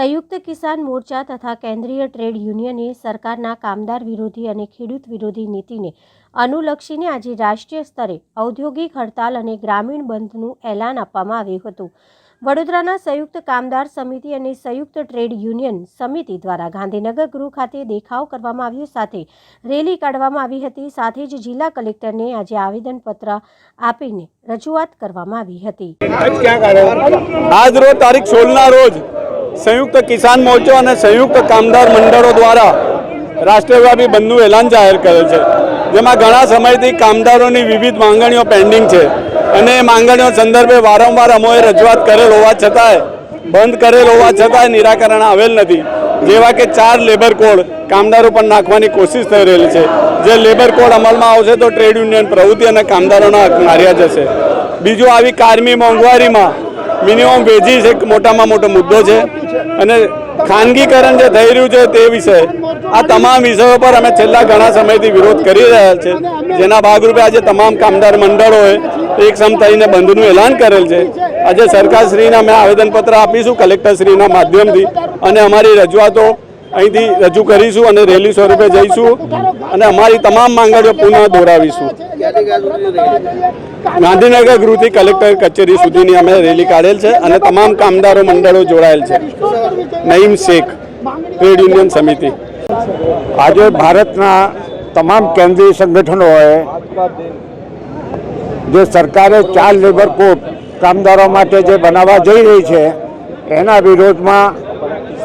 સંયુક્ત કિસાન મોરચા તથા કેન્દ્રીય ટ્રેડ યુનિયને સરકારના કામદાર વિરોધી અને ખેડૂત વિરોધી નીતિને અનુલક્ષીને આજે રાષ્ટ્રીય સ્તરે ઔદ્યોગિક હડતાલ અને ગ્રામીણ બંધનું એલાન આપવામાં આવ્યું હતું। વડોદરાના સંયુક્ત કામદાર સમિતિ અને સંયુક્ત ટ્રેડ યુનિયન સમિતિ દ્વારા ગાંધીનગર ગૃહ ખાતે દેખાવ કરવામાં આવ્યો, સાથે રેલી કાઢવામાં આવી હતી। સાથે જ જિલ્લા કલેક્ટરને આજે આવેદનપત્ર આપીને રજૂઆત કરવામાં આવી હતી। આજ રોજ તારીખ 16 રોજ संयुक्त किसान मोर्चा और संयुक्त कामदार मंडलों द्वारा राष्ट्रव्यापी बंधनु एलान जाहिर करेल छे, जेमां घणा समयथी कामदारोनी विविध मांगणीओ पेन्डिंग छे अने मांगणीओ संदर्भे वारंवार अमोए रजूआत करेल होवा छतांय बंध करेल होवा छतांय निराकरण आवेल नथी। जेवा के 4 लेबर कोड कामदारों पर नाखवानी कोशिश थई रहेली छे। जे लेबर कोड अमलमां आवशे तो ट्रेड युनियन प्रवृत्ति अने कामदारोना हक मार्या जशे। बीजो आवी कारमी मोंघवारीमां मिनिमम वेजीस एक मोटामां मोटो मुद्दो है અને ખાનગીકરણ જે થઈ રહ્યું છે તે વિષય આ તમામ વિષયો પર અમે છેલ્લા ઘણા સમયથી વિરોધ કરી રહ્યા છે, જેના ભાગરૂપે આજે તમામ કામદાર મંડળોએ એક સમ થઈને બંધનું એલાન કરેલ છે। આજે સરકારશ્રીને અમે આવેદનપત્ર આપીશું કલેક્ટરશ્રીના માધ્યમથી અને અમારી રજૂઆતો અહીંથી રજૂ કરીશું અને રેલી સ્વરૂપે જઈશું અને અમારી તમામ માંગણીઓ પુનઃ દોહરાવીશું। ગાંધીનગર ગૃહથી કલેક્ટર કચેરી સુધીની અમે રેલી કાઢેલ છે અને તમામ કામદારો મંડળો જોડાયેલ છે। નઈમ શેખ, ટ્રેડ યુનિયન સમિતિ। आज भारतना तमाम केंद्रीय संगठनों जो सरकारे 4 लेबर कोड कामदारों माटे जे बनावा जई रही है एना विरोध में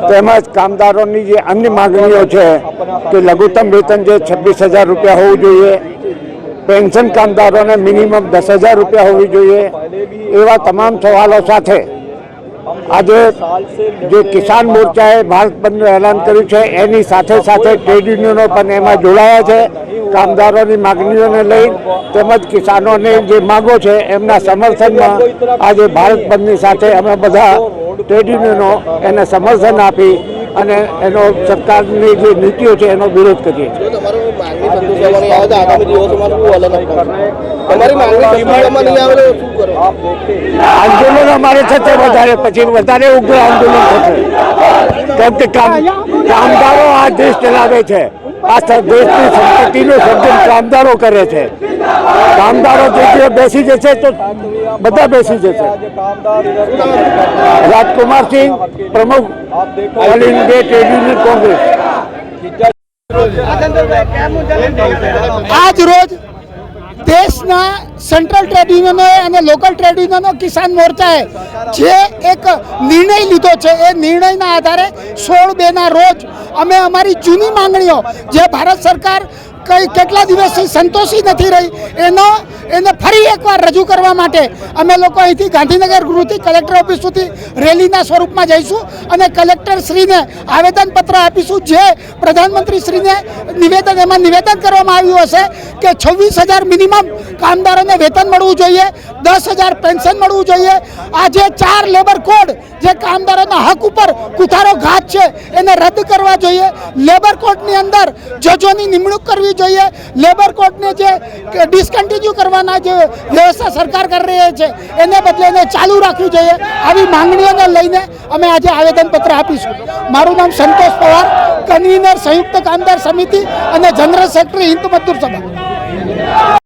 तेमज कामदारों की जे अन्य मांगणीओ है कि लघुत्तम वेतन जे 26,000 रुपया होवुं जोईए, पेन्शन कामदारों ने मिनिमम 10,000 रुपया होवी जोईए, एवा तमाम सवालों साथे आज जो किसान मोर्चाए भारत बंधनु एलान कर्युं छे एनी साथे साथे ट्रेड युनियनो पण एमां जोड़ाया छे। कामदारोनी मागणीओने लई तेमज किसानोने जे मांगो छे एमना समर्थનમાં आज भारत बंधनी साथे अमे बधा ट्रेड युनियनो एने समर्थन आपी અને એનો સરકારની જે નીતિઓ છે એનો વિરોધ કરીએ છીએ। આંદોલન અમારે થશે વધારે, પછી વધારે ઉગ્ર આંદોલન થશે, કેમ કે કામદારો આ દેશ ચલાવે છે। આ દેશની સંપત્તિનું સર્જન કામદારો કરે છે। કામદારો જે બેસી જશે તો બધા બેસી જશે। રાજકુમાર સિંહ, પ્રમુખ all India trade union Congress. आज रोज देशना सेंट्रल ट्रेड यूनियन और लोकल ट्रेड यूनियन किसान मोर्चाए जे एक निर्णय लीधो छे ए निर्णयना आधारे 16/2 रोज अमे अमारी जूनी मांगणीओ जे भारत सरकार कई केटला दिवसथी संतोषी नहीं रही एने फरी एकवार रजू करवा माटे अमे लोको अहींथी गांधीनगर गृहथी कलेक्टर ऑफिस सुधी रेलीना स्वरूपमां जईशुं अने कलेक्टर श्रीने आवेदनपत्र आपीशुं। जे प्रधानमंत्री श्रीने निवेदन करवामां आव्युं हशे कि 26,000 मिनिमम कामदारोने वेतन मळवुं जोईए, 10,000 पेन्शन मळवुं जोईए। आजे 4 लेबर कोड जे कामदारोना हक उपर कुठारो घात छे एने रद्द करवा जोईए। लेबर कोडनी अंदर जजोनी निमणूक करवी जोईए। लेबर कोड ने जे डिस्कंटिन्यू करवाना जो व्यवस्था सरकार कर रही है एने बदले एने चालू राखवी जोईए। आवी मांगणीओने लईने अमे आज आवेदनपत्र आपीशुं। मारुं नाम संतोष पवार, कन्वीनर संयुक्त कामदार समिति और जनरल सेक्रेटरी हिंद मजदूर सभा।